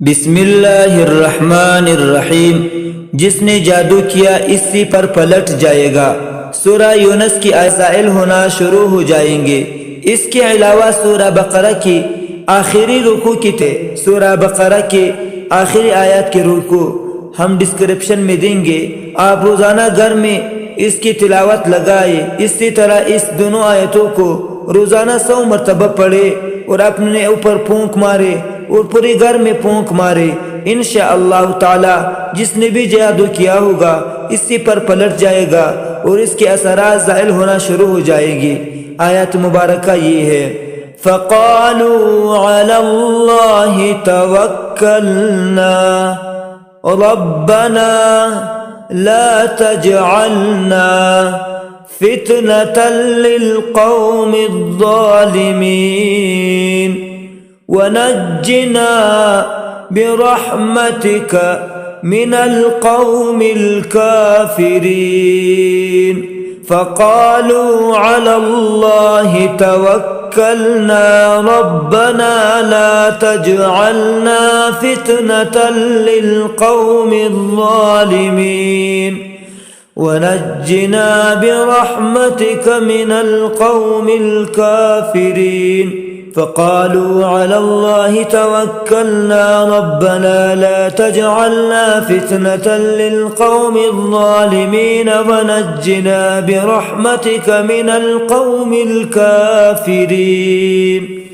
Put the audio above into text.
بسم اللہ الرحمن الرحیم۔ جس نے جادو کیا اسی پر پلٹ جائے گا۔ سورہ یونس کی آیات ہونا شروع ہو جائیں گے۔ اس کے علاوہ سورہ بقرہ کی آخری رکوع کی تھے۔ سورہ بقرہ کی آخری آیات کے رکوع ہم ڈسکرپشن میں دیں گے، آپ روزانہ گھر میں اس کی تلاوت لگائے۔ اسی طرح اس دونوں آیتوں کو روزانہ 100 مرتبہ پڑھے اور اپنے اوپر پھونک مارے اور پورے گھر میں پھونک مارے۔ انشاءاللہ تعالی جس نے بھی جادو کیا ہوگا اسی پر پلٹ جائے گا اور اس کے اثرات ظاہر ہونا شروع ہو جائے گی۔ آیت مبارکہ یہ ہے، فَقَالُوا عَلَى اللَّهِ تَوَكَّلْنَا رَبَّنَا لَا تَجْعَلْنَا فِتْنَةً لِلْقَوْمِ الظَّالِمِينَ وَنَجِّنَا بِرَحْمَتِكَ مِنَ الْقَوْمِ الْكَافِرِينَ فَقَالُوا عَلَى اللَّهِ تَوَكَّلْنَا رَبَّنَا لَا تَجْعَلْنَا فِتْنَةً لِلْقَوْمِ الظَّالِمِينَ وَنَجِّنَا بِرَحْمَتِكَ مِنَ الْقَوْمِ الْكَافِرِينَ فقالوا على الله توكلنا ربنا لا تجعلنا فتنة للقوم الظالمين ونجنا برحمتك من القوم الكافرين۔